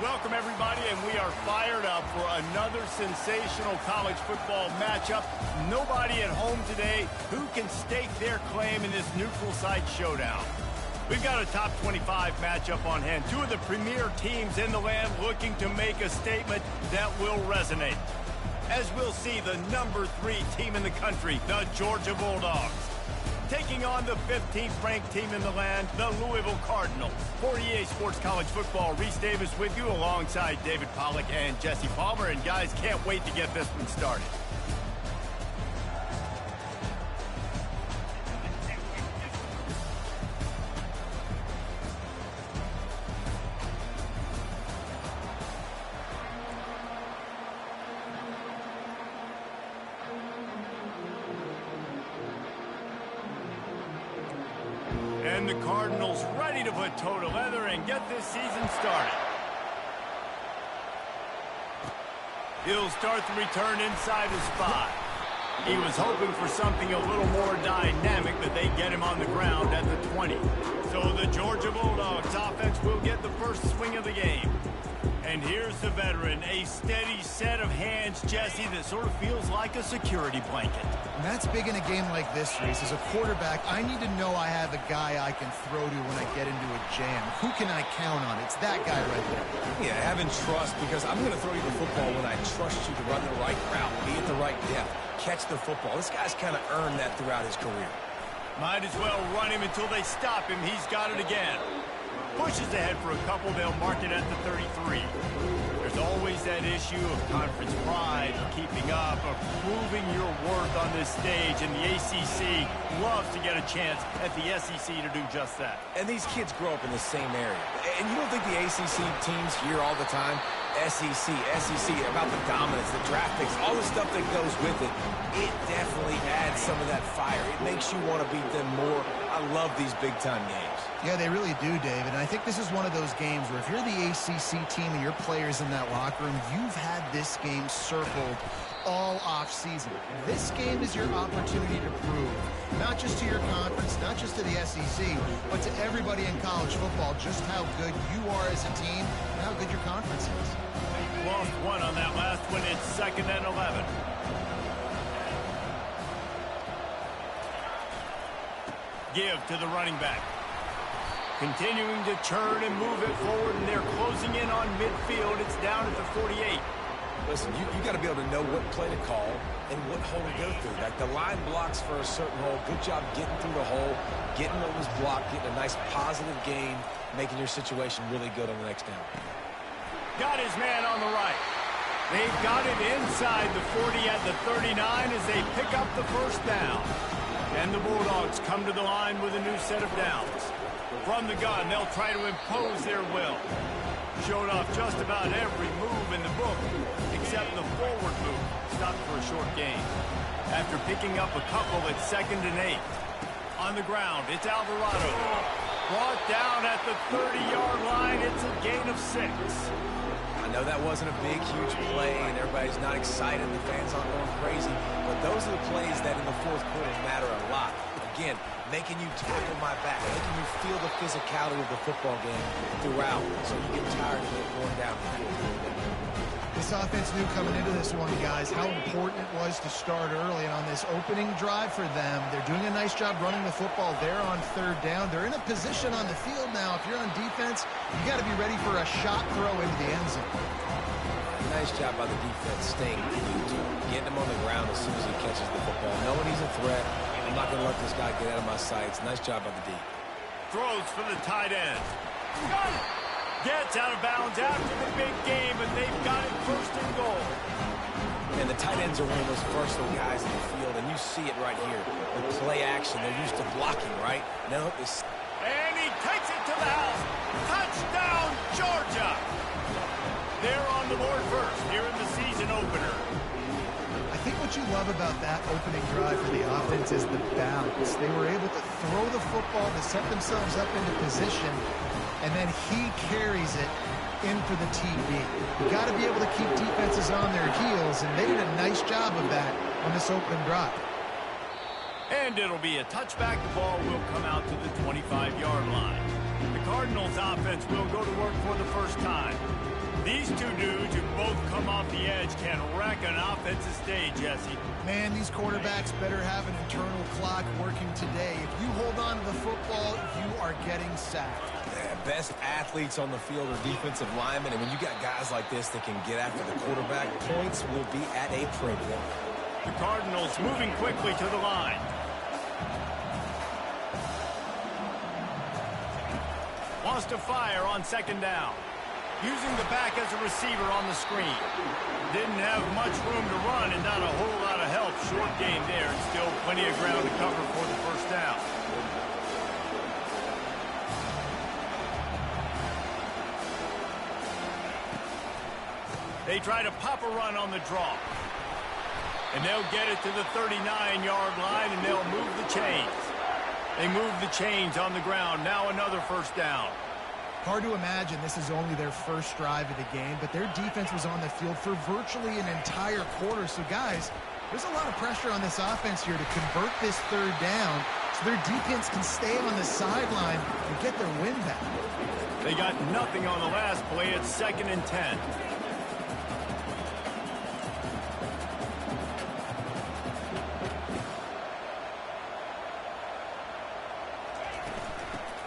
Welcome, everybody, and we are fired up for another sensational college football matchup. Nobody at home today who can stake their claim in this neutral site showdown. We've got a top 25 matchup on hand. Two of the premier teams in the land looking to make a statement that will resonate. As we'll see, the number 3 team in the country, the Georgia Bulldogs, taking on the 15th ranked team in the land, the Louisville Cardinals. For EA Sports College Football, Reese Davis with you alongside David Pollack and Jesse Palmer. And guys, can't wait to get this one started. And the Cardinals ready to put toe to leather and get this season started. He'll start the return inside his 5. He was hoping for something a little more dynamic, but they get him on the ground at the 20. So the Georgia Bulldogs offense will get the first swing of the game. And here's the veteran, a steady set of hands, Jesse, that sort of feels like a security blanket. And that's big in a game like this, Reese. As a quarterback, I need to know I have a guy I can throw to when I get into a jam. Who can I count on? It's that guy right there. Yeah, having trust, because I'm going to throw you the football when I trust you to run the right route, be at the right depth, catch the football. This guy's kind of earned that throughout his career. Might as well run him until they stop him. He's got it again. Pushes ahead for a couple. They'll mark it at the 33. There's always that issue of conference pride, keeping up, or proving your worth on this stage, and the ACC loves to get a chance at the SEC to do just that. And these kids grow up in the same area. And you don't think the ACC teams hear all the time, SEC, about the dominance, the draft picks, all the stuff that goes with it. It definitely adds some of that fire. It makes you want to beat them more. I love these big-time games. Yeah, they really do, David. And I think this is one of those games where if you're the ACC team and your players in that locker room, you've had this game circled all off-season. This game is your opportunity to prove, not just to your conference, not just to the SEC, but to everybody in college football, just how good you are as a team and how good your conference is. Lost one on that last one. It's 2nd and 11. Give to the running back. Continuing to churn and move it forward, and they're closing in on midfield. It's down at the 48. Listen, you got to be able to know what play to call and what hole to go through. Like the line blocks for a certain hole. Good job getting through the hole, getting what was blocked, getting a nice positive gain, making your situation really good on the next down. Got his man on the right. They've got it inside the 40 at the 39 as they pick up the first down. And the Bulldogs come to the line with a new set of downs. From the gun, they'll try to impose their will. Showed off just about every move in the book, except the forward move. Stopped for a short gain. After picking up a couple at 2nd and 8. On the ground, it's Alvarado. Brought down at the 30-yard line. It's a gain of 6. I know that wasn't a big, huge play, and everybody's not excited. The fans aren't going crazy. But those are the plays that in the fourth quarter matter a lot. Again, making you tackle my back, making you feel the physicality of the football game throughout, so you get tired of it going down the field. This offense knew coming into this one, guys, how important it was to start early. And on this opening drive for them, they're doing a nice job running the football there on 3rd down. They're in a position on the field now. If you're on defense, you got to be ready for a shot throw into the end zone. Nice job by the defense staying glued to him, getting him on the ground as soon as he catches the football. Knowing he's a threat, I'm not going to let this guy get out of my sights. Nice job by the D. Throws for the tight end. Got it! Gets out of bounds after the big game, and they've got it 1st and goal. And the tight ends are one of those versatile guys in the field, and you see it right here. The play action, they're used to blocking, right? Now this. And he takes it to the house. Touchdown, Georgia! They're on the board first here in the season opener. I think what you love about that opening drive for the offense is the balance. They were able to throw the football to set themselves up into position, and then he carries it in for the TD. You got to be able to keep defenses on their heels, and they did a nice job of that on this opening drive. And it'll be a touchback. The ball will come out to the 25-yard line. The Cardinals offense will go to work for the first time. These two dudes who both come off the edge can wreck an offensive stage, Jesse. Man, these quarterbacks better have an internal clock working today. If you hold on to the football, you are getting sacked. Best athletes on the field are defensive linemen, and when you got guys like this that can get after the quarterback, points will be at a premium. The Cardinals moving quickly to the line. Wants to fire on second down. Using the back as a receiver on the screen. Didn't have much room to run and not a whole lot of help. Short gain there and still plenty of ground to cover for the first down. They try to pop a run on the draw. And they'll get it to the 39-yard line, and they'll move the chains. They move the chains on the ground. Now another first down. Hard to imagine this is only their first drive of the game, but their defense was on the field for virtually an entire quarter. So, guys, there's a lot of pressure on this offense here to convert this third down so their defense can stay on the sideline and get their win back. They got nothing on the last play. It's 2nd and 10.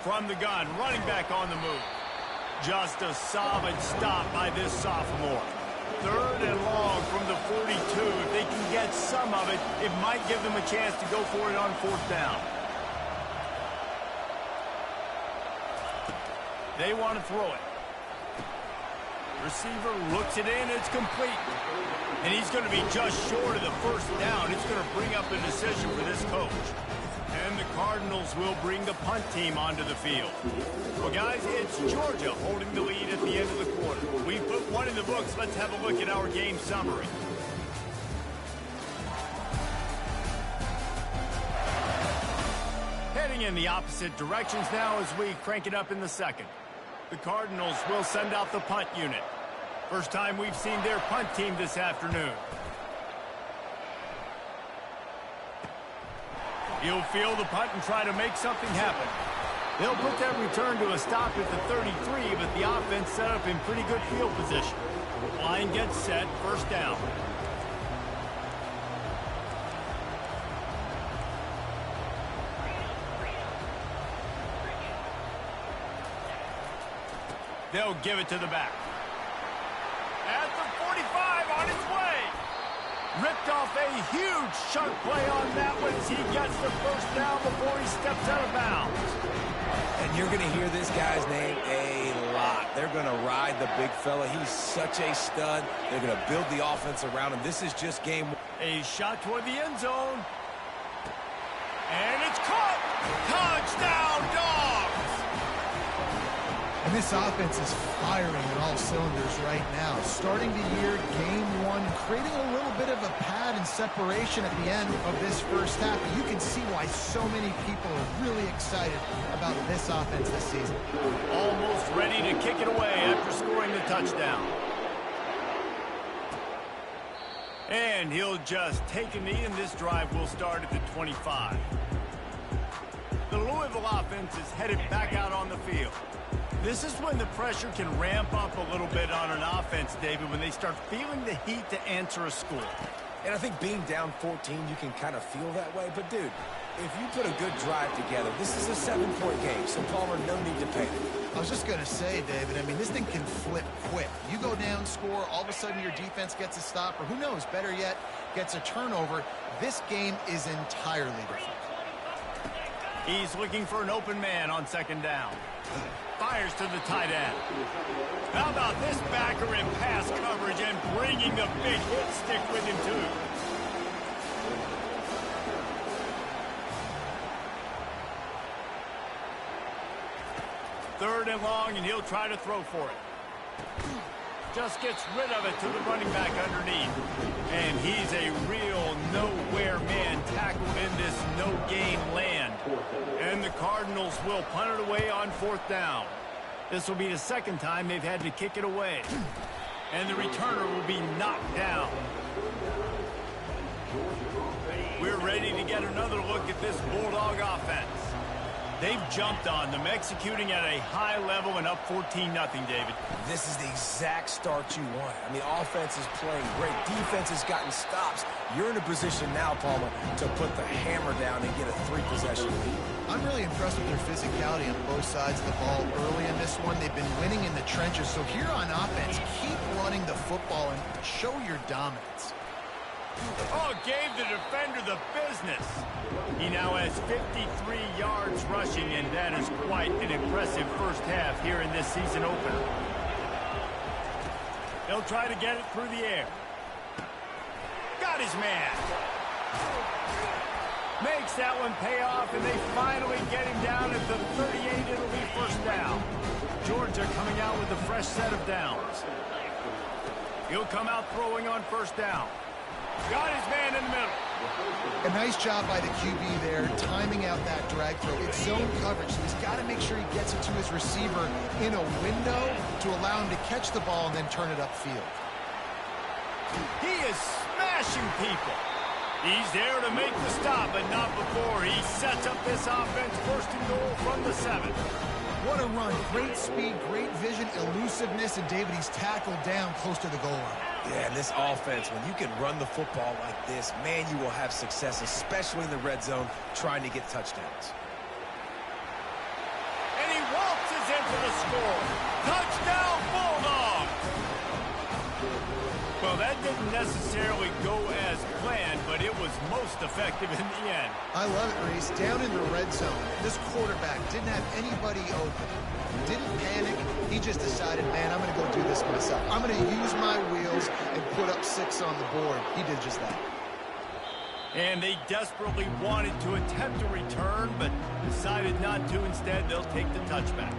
From the gun, running back on the move. Just a solid stop by this sophomore. 3rd and long from the 42. If they can get some of it, it might give them a chance to go for it on 4th down. They want to throw it. Receiver looks it in. It's complete. And he's going to be just short of the first down. It's going to bring up a decision for this coach. And the Cardinals will bring the punt team onto the field. Well, guys, it's Georgia holding the lead at the end of the quarter. We put one in the books. Let's have a look at our game summary. Heading in the opposite directions now as we crank it up in the second. The Cardinals will send out the punt unit. First time we've seen their punt team this afternoon. He'll field the punt and try to make something happen. They'll put that return to a stop at the 33, but the offense set up in pretty good field position. Line gets set, first down. They'll give it to the back. At the 45, on its way. Ripped off a huge chunk play on that one as he gets the first down before he steps out of bounds. And you're going to hear this guy's name a lot. They're going to ride the big fella. He's such a stud. They're going to build the offense around him. This is just game one. A shot toward the end zone. And it's caught. Touchdown, Dogs! And this offense is firing on all cylinders right now. Starting the year, game one, creating a little bit of a pad and separation at the end of this first half. You can see why so many people are really excited about this offense this season. Almost ready to kick it away after scoring the touchdown. And he'll just take a knee, and this drive will start at the 25. The Louisville offense is headed back out on the field. This is when the pressure can ramp up a little bit on an offense, David, when they start feeling the heat to answer a score. And I think being down 14, you can kind of feel that way. But, dude, if you put a good drive together, this is a 7-point game, so Palmer, no need to panic. I was just going to say, David, I mean, this thing can flip quick. You go down, score, all of a sudden your defense gets a stop, or who knows, better yet, gets a turnover. This game is entirely different. He's looking for an open man on second down. Fires to the tight end. How about this backer in pass coverage and bringing the big hit stick with him, too? Third and long, and he'll try to throw for it. Just gets rid of it to the running back underneath. And he's a real nowhere man tackled in this no-gain land. And the Cardinals will punt it away on fourth down. This will be the second time they've had to kick it away. And the returner will be knocked down. We're ready to get another look at this Bulldog offense. They've jumped on them, executing at a high level and up 14-0, David. This is the exact start you want. I mean, offense is playing great. Defense has gotten stops. You're in a position now, Palmer, to put the hammer down and get a 3-possession lead. I'm really impressed with their physicality on both sides of the ball early in this one. They've been winning in the trenches. So here on offense, keep running the football and show your dominance. Oh, gave the defender the business. He now has 53 yards rushing, and that is quite an impressive first half here in this season opener. They'll try to get it through the air. Got his man. Makes that one pay off, and they finally get him down at the 38. It'll be first down. Georgia coming out with a fresh set of downs. He'll come out throwing on first down. Got his man in the middle. A nice job by the QB there, timing out that drag throw. It's zone coverage, so he's got to make sure he gets it to his receiver in a window to allow him to catch the ball and then turn it upfield. He is smashing people. He's there to make the stop, but not before he sets up this offense first and goal from the 7. What a run. Great speed, great vision, elusiveness, and David, he's tackled down close to the goal line. Yeah, and this offense, when you can run the football like this, man, you will have success, especially in the red zone, trying to get touchdowns. And he waltzes into the score. Touchdown, Bulldogs! Well, that didn't necessarily go as planned, but it was most effective in the end. I love it, Reese. Down in the red zone, this quarterback didn't have anybody open. Didn't panic. He just decided, man, I'm going to go do this myself. I'm going to use my wheels and put up 6 on the board. He did just that. And they desperately wanted to attempt a return, but decided not to. Instead, they'll take the touchback.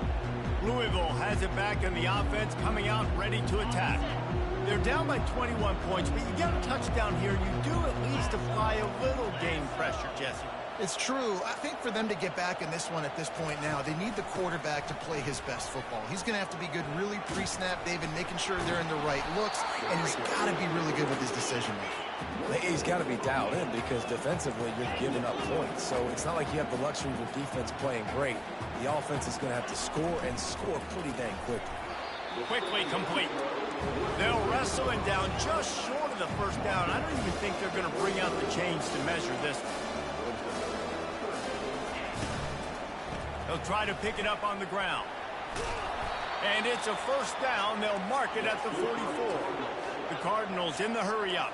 Louisville has it back in the offense, coming out ready to attack. They're down by 21 points, but you get a touchdown here, and you do at least apply a little game pressure, Jesse. It's true. I think for them to get back in this one at this point now, they need the quarterback to play his best football. He's going to have to be good really pre-snap, David, making sure they're in the right looks, and he's got to be really good with his decision-making. He's got to be dialed in because defensively you're giving up points. So it's not like you have the luxury of your defense playing great. The offense is going to have to score and score pretty dang quickly. Quickly complete. They'll wrestle him down just short of the first down. I don't even think they're going to bring out the chains to measure this one. They'll try to pick it up on the ground. And it's a first down. They'll mark it at the 44. The Cardinals in the hurry-up.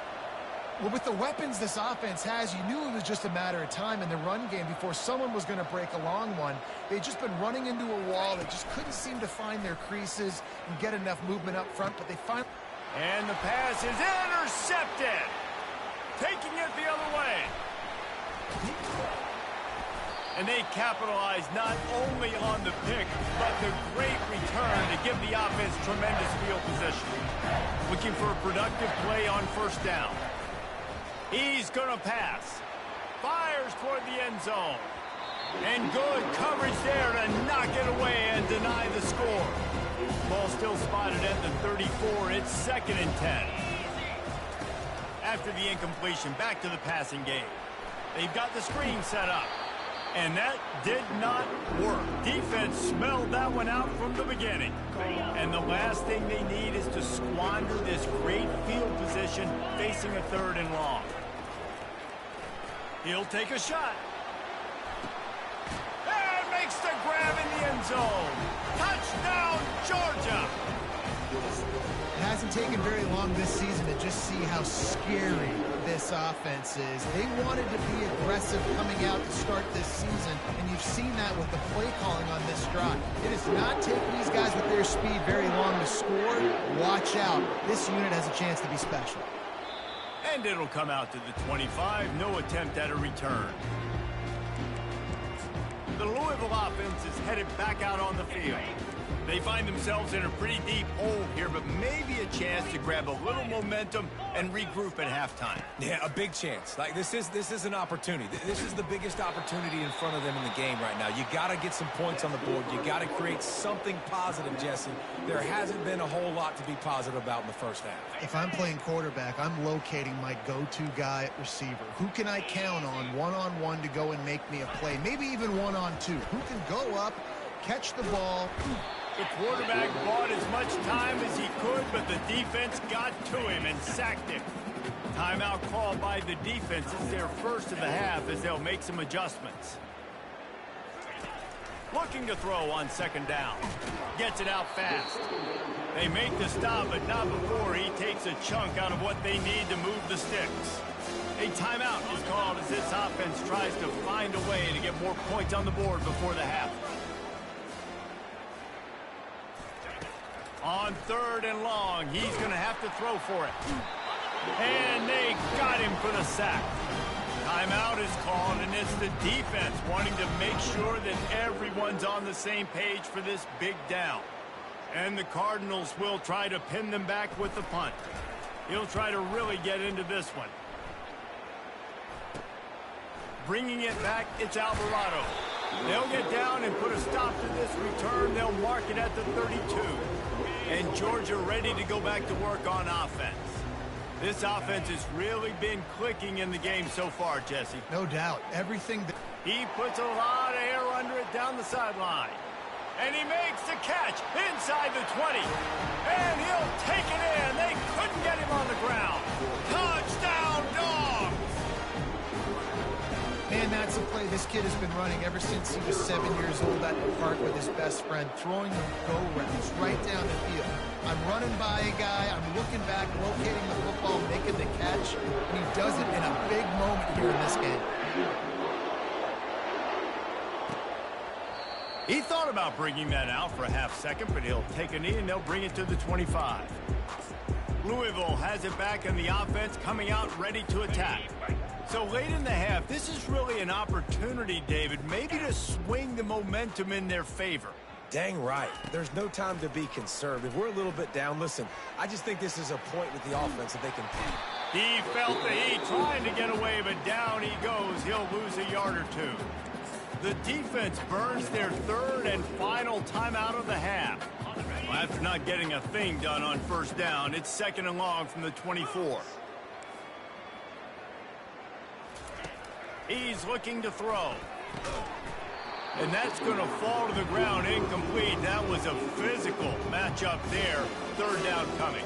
Well, with the weapons this offense has, you knew it was just a matter of time in the run game before someone was going to break a long one. They'd just been running into a wall. They just couldn't seem to find their creases and get enough movement up front, but they finally... And the pass is intercepted. Taking it the other way. And they capitalize not only on the pick, but the great return to give the offense tremendous field position. Looking for a productive play on first down. He's going to pass. Fires toward the end zone. And good coverage there to knock it away and deny the score. Ball still spotted at the 34. It's 2nd and 10. After the incompletion, back to the passing game. They've got the screen set up. And that did not work. Defense smelled that one out from the beginning. And the last thing they need is to squander this great field position facing a 3rd and long. He'll take a shot. And makes the grab in the end zone. Touchdown, Georgia! It hasn't taken very long this season to just see how scary this offense is. They wanted to be aggressive coming out to start this season, and you've seen that with the play calling on this drive. It is not taking these guys with their speed very long to score. Watch out. This unit has a chance to be special. And it'll come out to the 25. No attempt at a return. The Louisville offense is headed back out on the field. They find themselves in a pretty deep hole here, but maybe a chance to grab a little momentum and regroup at halftime. Yeah, a big chance. Like, this is an opportunity. This is the biggest opportunity in front of them in the game right now. You got to get some points on the board. You got to create something positive, Jesse. There hasn't been a whole lot to be positive about in the first half. If I'm playing quarterback, I'm locating my go-to guy at receiver. Who can I count on one-on-one to go and make me a play? Maybe even one-on-two. Who can go up, catch the ball? The quarterback bought as much time as he could, but the defense got to him and sacked him. Timeout called by the defense. It's their first of the half as they'll make some adjustments. Looking to throw on second down. Gets it out fast. They make the stop, but not before he takes a chunk out of what they need to move the sticks. A timeout is called as this offense tries to find a way to get more points on the board before the half. On third and long, he's going to have to throw for it. And they got him for the sack. Timeout is called, and it's the defense wanting to make sure that everyone's on the same page for this big down. And the Cardinals will try to pin them back with the punt. He'll try to really get into this one. Bringing it back, it's Alvarado. They'll get down and put a stop to this return. They'll mark it at the 32. And Georgia ready to go back to work on offense. This offense has really been clicking in the game so far, Jesse. No doubt. Everything that he puts a lot of air under it down the sideline. And he makes the catch inside the 20. And he'll take it in. They couldn't get him on the ground. Touchdown, Dogs! Man, that's a play this kid has been running ever since he was 7 years old at the park with his best friend, throwing the go routes right down the field. I'm running by a guy, I'm looking back, locating the football, making the catch, and he does it in a big moment here in this game. He thought about bringing that out for a half second, but he'll take a knee and they'll bring it to the 25. Louisville has it back in the offense, coming out ready to attack. So late in the half, this is really an opportunity, David, maybe to swing the momentum in their favor. Dang right. There's no time to be conservative. We're a little bit down. Listen, I just think this is a point with the offense that they can beat. He felt the heat trying to get away, but down he goes. He'll lose a yard or two. The defense burns their third and final timeout of the half. Well, after not getting a thing done on first down, it's second and long from the 24. He's looking to throw. And that's going to fall to the ground incomplete. That was a physical matchup there. Third down coming.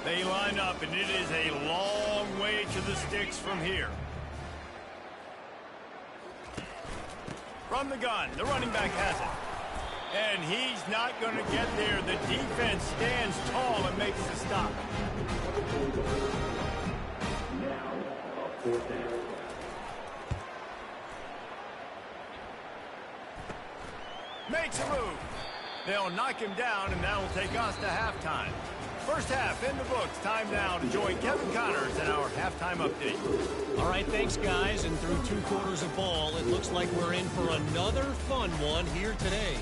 They line up, and it is a long way to the sticks from here. From the gun, the running back has it. And he's not going to get there. The defense stands tall and makes the stop. Makes a move. They'll knock him down, and that'll take us to halftime. First half in the books. Time now to join Kevin Connors in our halftime update. All right, thanks, guys. And through 2 quarters of ball, it looks like we're in for another fun one here today.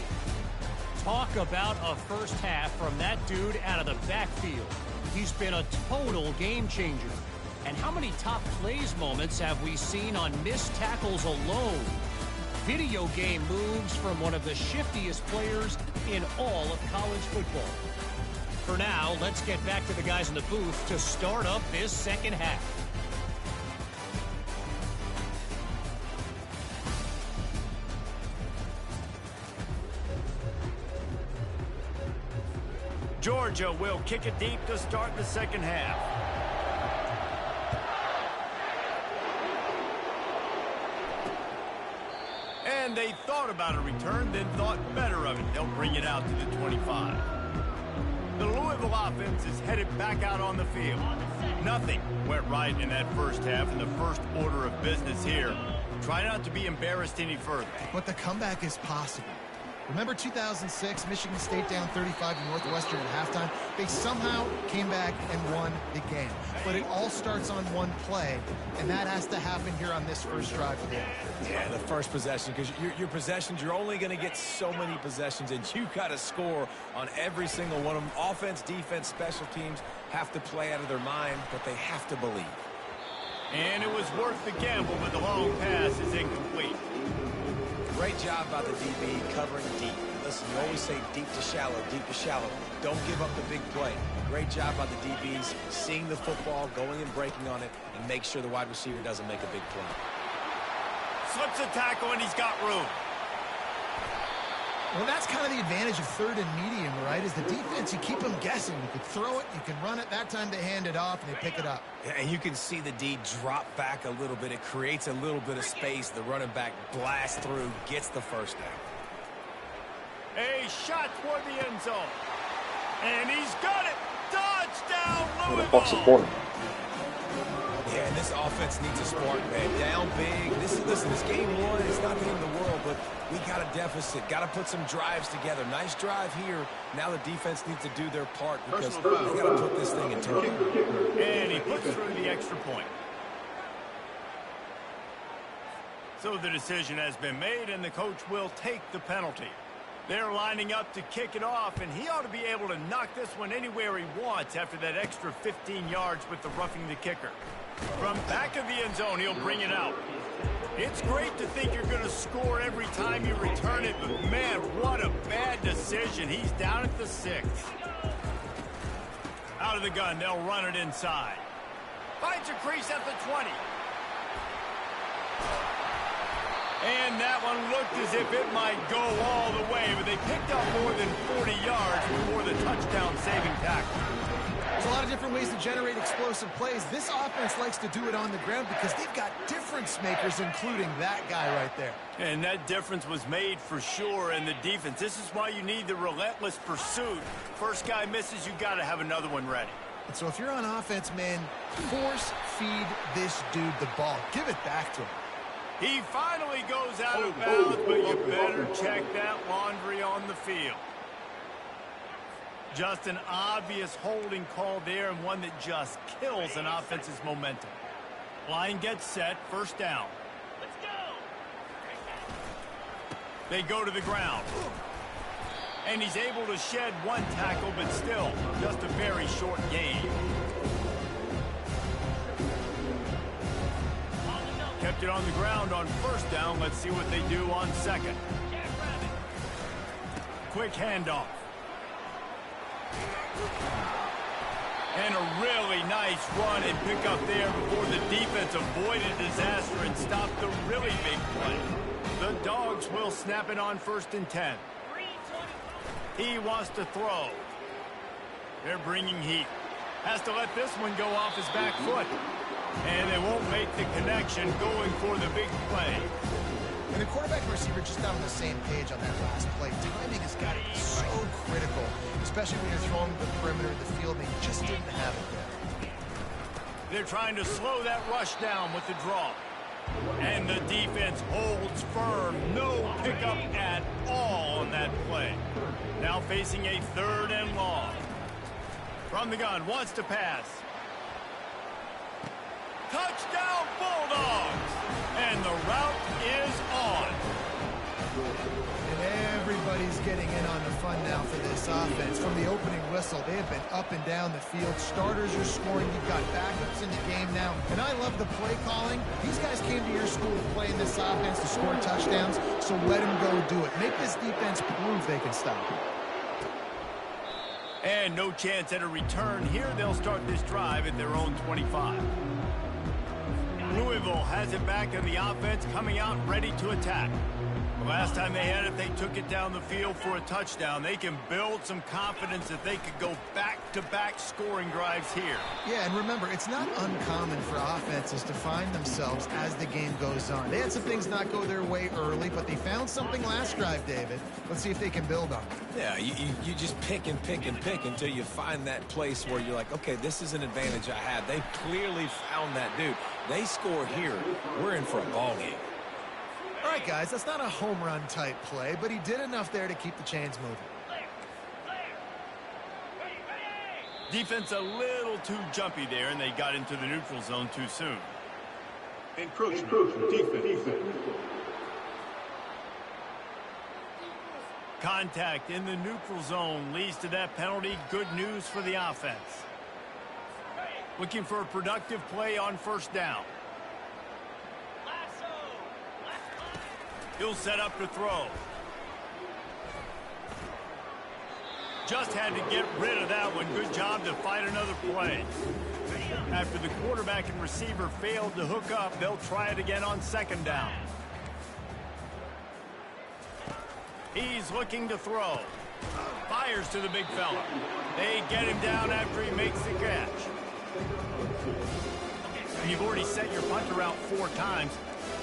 Talk about a first half from that dude out of the backfield. He's been a total game changer. And how many top plays moments have we seen on missed tackles alone? Video game moves from one of the shiftiest players in all of college football. For now, let's get back to the guys in the booth to start up this second half. Georgia will kick it deep to start the second half. And they thought about a return, then thought better of it. They'll bring it out to the 25. The Louisville offense is headed back out on the field. Nothing went right in that first half, and the first order of business here. Try not to be embarrassed any further. But the comeback is possible. Remember 2006, Michigan State down 35 to Northwestern at halftime? They somehow came back and won the game. But it all starts on one play, and that has to happen here on this first drive of the offense. Yeah, the first possession, because your possessions, you're only going to get so many possessions, and you got to score on every single one of them. Offense, defense, special teams have to play out of their mind, but they have to believe. And it was worth the gamble, but the long pass is incomplete. Great job by the DB covering deep. Listen, you always say deep to shallow, deep to shallow. Don't give up the big play. Great job by the DBs, seeing the football, going and breaking on it, and make sure the wide receiver doesn't make a big play. Slips a tackle, and he's got room. Well, that's kind of the advantage of third and medium, right? Is the defense, you keep them guessing. You can throw it, you can run it. That time they hand it off, and they pick it up. Yeah, and you can see the D drop back a little bit. It creates a little bit of space. The running back blasts through, gets the first down. A shot toward the end zone. And he's got it. Touchdown, Louisville. Yeah, and this offense needs a spark, man. Down big. Listen, this game one, it's not the end of the world, but we got a deficit. Got to put some drives together. Nice drive here. Now the defense needs to do their part because they got to put this thing in turn. And he puts through the extra point. So the decision has been made, and the coach will take the penalty. They're lining up to kick it off, and he ought to be able to knock this one anywhere he wants after that extra 15 yards with the roughing the kicker. From back of the end zone, he'll bring it out. It's great to think you're going to score every time you return it, but man, what a bad decision. He's down at the 6. Out of the gun, they'll run it inside. Finds a crease at the 20. And that one looked as if it might go all the way, but they picked up more than 40 yards before the touchdown-saving tackle. There's a lot of different ways to generate explosive plays. This offense likes to do it on the ground because they've got difference makers, including that guy right there. And that difference was made for sure in the defense. This is why you need the relentless pursuit. First guy misses, you got to have another one ready. And so if you're on offense, man, force feed this dude the ball. Give it back to him. He finally goes out of bounds, but you better check that laundry on the field. Just an obvious holding call there, and one that just kills an offense's momentum. Line gets set, first down. Let's go! They go to the ground. And he's able to shed one tackle, but still, just a very short gain. Kept it on the ground on first down. Let's see what they do on second. Quick handoff. And a really nice run and pick up there before the defense avoided disaster and stopped the really big play. The Dogs will snap it on 1st and 10. He wants to throw. They're bringing heat. Has to let this one go off his back foot. And they won't make the connection going for the big play. And the quarterback and receiver just not on the same page on that last play. Timing has got to be so critical, especially when you're throwing the perimeter of the field. They just didn't have it there. They're trying to slow that rush down with the draw. And the defense holds firm. No pickup at all on that play. Now facing a 3rd and long. From the gun, wants to pass. Touchdown, Bulldogs! And the route is on. And everybody's getting in on the fun now for this offense. From the opening whistle, they have been up and down the field. Starters are scoring. You've got backups in the game now. And I love the play calling. These guys came to your school to play in this offense to score touchdowns, so let them go do it. Make this defense prove they can stop it. And no chance at a return here. They'll start this drive at their own 25. Louisville has it back in the offense, coming out ready to attack. The last time they had it, they took it down the field for a touchdown. They can build some confidence that they could go back-to-back scoring drives here. Yeah, and remember, it's not uncommon for offenses to find themselves as the game goes on. They had some things not go their way early, but they found something last drive, David. Let's see if they can build on it. Yeah, you just pick and pick and pick until you find that place where you're like, okay, this is an advantage I have. They clearly found that dude. They score here. We're in for a ball game. All right, guys, that's not a home run type play, but he did enough there to keep the chains moving. Defense a little too jumpy there, and they got into the neutral zone too soon. Encroachment. Defense. Contact in the neutral zone leads to that penalty. Good news for the offense. Looking for a productive play on first down. He'll set up to throw. Just had to get rid of that one. Good job to fight another play. After the quarterback and receiver failed to hook up, they'll try it again on second down. He's looking to throw. Fires to the big fella. They get him down after he makes the catch. And you've already set your punter out 4 times.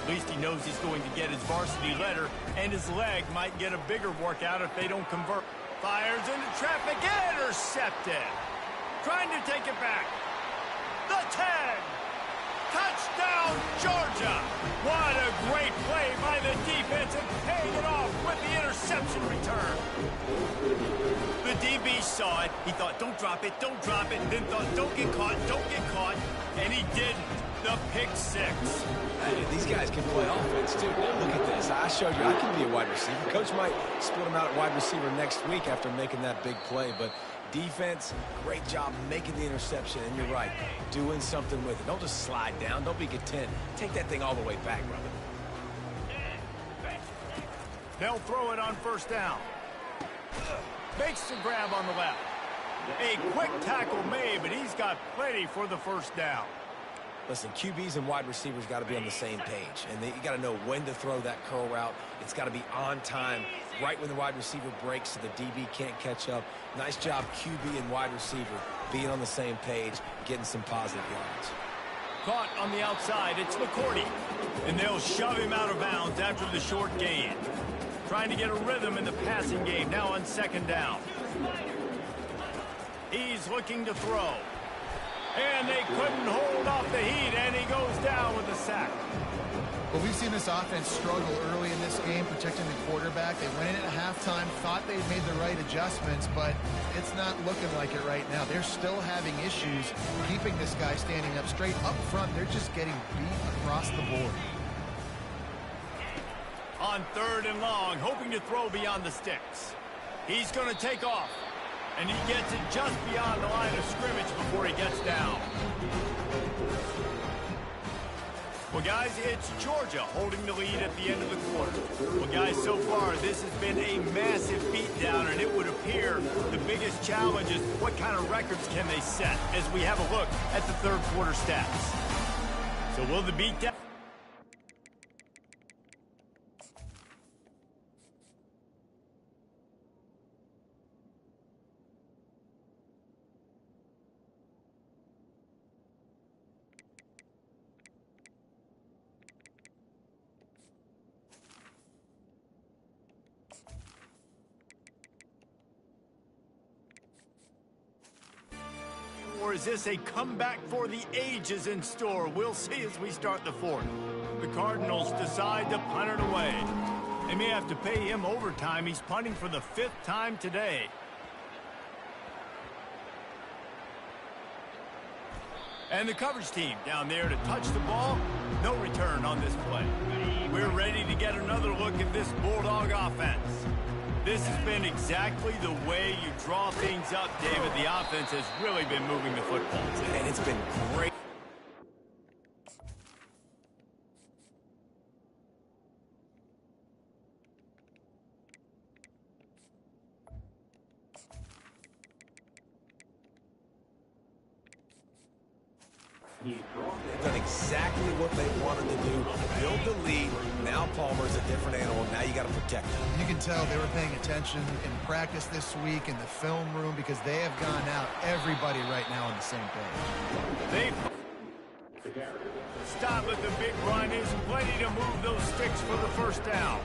At least he knows he's going to get his varsity letter, and his leg might get a bigger workout if they don't convert. Fires into traffic, intercepted. Trying to take it back. The 10. Touchdown, Georgia. What a great play by the defense and paying it off with the interception return. The DB saw it. He thought, don't drop it, and then thought, don't get caught, and he didn't. The pick 6. Hey, these guys can play offense, too. Look at this. I showed you I can be a wide receiver. Coach might split him out at wide receiver next week after making that big play, but defense, great job making the interception, and you're right, doing something with it. Don't just slide down. Don't be content. Take that thing all the way back, brother. They'll throw it on first down. Makes the grab on the left. A quick tackle made, but he's got plenty for the first down. Listen, QBs and wide receivers got to be on the same page, and you got to know when to throw that curl route. It's got to be on time, right when the wide receiver breaks so the DB can't catch up. Nice job, QB and wide receiver, being on the same page, getting some positive yards. Caught on the outside, it's McCourty, and they'll shove him out of bounds after the short gain. Trying to get a rhythm in the passing game, now on second down. He's looking to throw. And they couldn't hold off the heat, and he goes down with a sack. Well, we've seen this offense struggle early in this game, protecting the quarterback. They went in at halftime, thought they'd made the right adjustments, but it's not looking like it right now. They're still having issues keeping this guy standing up straight. Up front, they're just getting beat across the board. On third and long, hoping to throw beyond the sticks. He's going to take off. And he gets it just beyond the line of scrimmage before he gets down. Well, guys, it's Georgia holding the lead at the end of the quarter. Well, guys, so far, this has been a massive beatdown, and it would appear the biggest challenge is what kind of records can they set as we have a look at the third quarter stats. So will the beatdown... Or is this a comeback for the ages in store? We'll see as we start the fourth. The Cardinals decide to punt it away. They may have to pay him overtime. He's punting for the 5th time today. And the coverage team down there to touch the ball. No return on this play. We're ready to get another look at this Bulldog offense. This has been exactly the way you draw things up, David. The offense has really been moving the football. And it's been great. They've done exactly what they wanted to do. Build the lead. Now Palmer's a different animal. Now you got to protect him. You can tell they were paying attention in practice this week in the film room because they have gone out, everybody right now on the same page. Stop at the big run is plenty to move those sticks for the first down.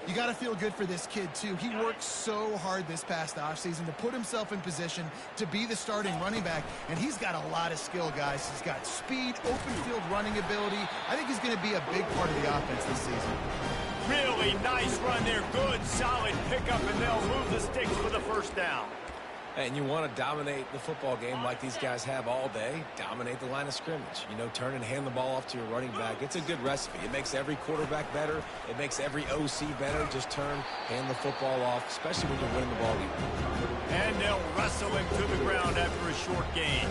You got to feel good for this kid, too. He worked so hard this past offseason to put himself in position to be the starting running back, and he's got a lot of skill, guys. He's got speed, open field running ability. I think he's going to be a big part of the offense this season. Really nice run there. Good, solid pickup, and they'll move the sticks for the first down. And you want to dominate the football game like these guys have all day. Dominate the line of scrimmage. You know, turn and hand the ball off to your running back. It's a good recipe. It makes every quarterback better. It makes every OC better. Just turn, hand the football off, especially when you're winning the ball game. And they'll wrestle him to the ground after a short gain.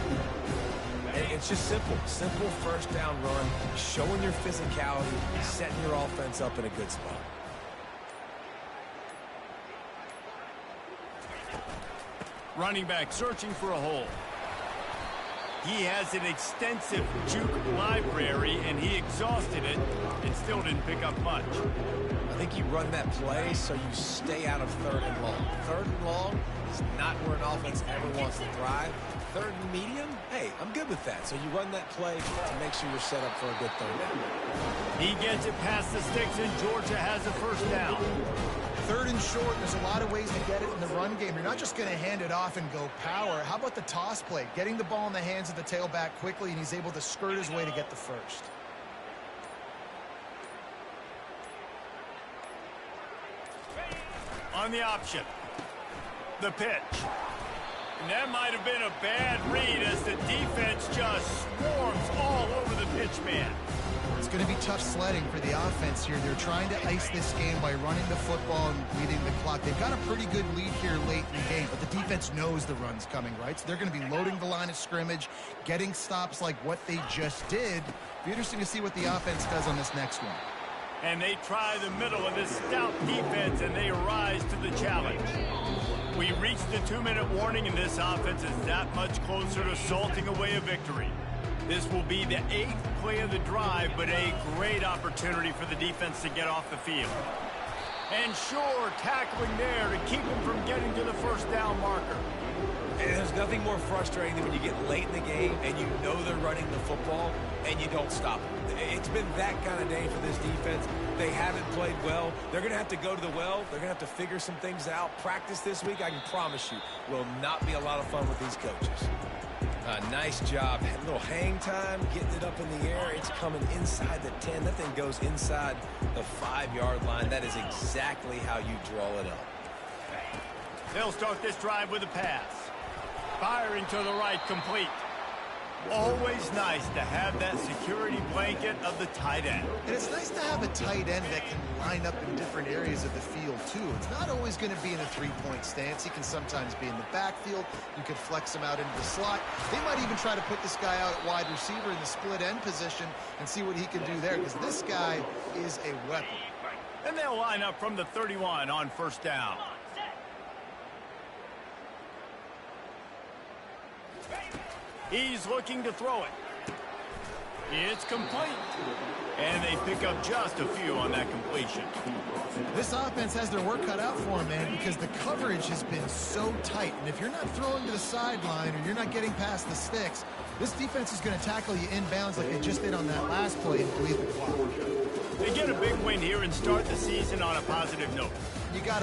And it's just simple. Simple first down run, showing your physicality, setting your offense up in a good spot. Running back searching for a hole. He has an extensive juke library, and he exhausted it and still didn't pick up much. I think you run that play so you stay out of third and long. Third and long is not where an offense ever wants to thrive. Third and medium, hey, I'm good with that. So you run that play to make sure you're set up for a good third down. He gets it past the sticks, and Georgia has a first down. Third and short, there's a lot of ways to get it in the run game. You're not just going to hand it off and go power. How about the toss play? Getting the ball in the hands of the tailback quickly, and he's able to skirt his way to get the first. On the option. The pitch. And that might have been a bad read as the defense just swarms all over the pitch man. It's going to be tough sledding for the offense here. They're trying to ice this game by running the football and leading the clock. They've got a pretty good lead here late in the game, but the defense knows the run's coming, right? So they're going to be loading the line of scrimmage, getting stops like what they just did. It'll be interesting to see what the offense does on this next one. And they try the middle of this stout defense, and they rise to the challenge. We reached the 2-minute warning, and this offense is that much closer to salting away a victory. This will be the 8th play of the drive, but a great opportunity for the defense to get off the field. And sure, tackling there to keep him from getting to the first down marker. And there's nothing more frustrating than when you get late in the game and you know they're running the football and you don't stop them. It's been that kind of day for this defense. They haven't played well. They're going to have to go to the well. They're going to have to figure some things out. Practice this week, I can promise you, will not be a lot of fun with these coaches. Nice job. A little hang time, getting it up in the air. It's coming inside the 10. That thing goes inside the 5-yard line. That is exactly how you draw it up. They'll start this drive with a pass. Firing to the right, complete. Always nice to have that security blanket of the tight end. And it's nice to have a tight end that can line up in different areas of the field, too. It's not always going to be in a three-point stance. He can sometimes be in the backfield. You could flex him out into the slot. They might even try to put this guy out at wide receiver in the split end position and see what he can do there, because this guy is a weapon. And they'll line up from the 31 on first down. He's looking to throw it. It's complete. And they pick up just a few on that completion. This offense has their work cut out for them, man, because the coverage has been so tight. And if you're not throwing to the sideline or you're not getting past the sticks, this defense is going to tackle you inbounds like they just did on that last play and bleed the clock. They get a big win here and start the season on a positive note. You got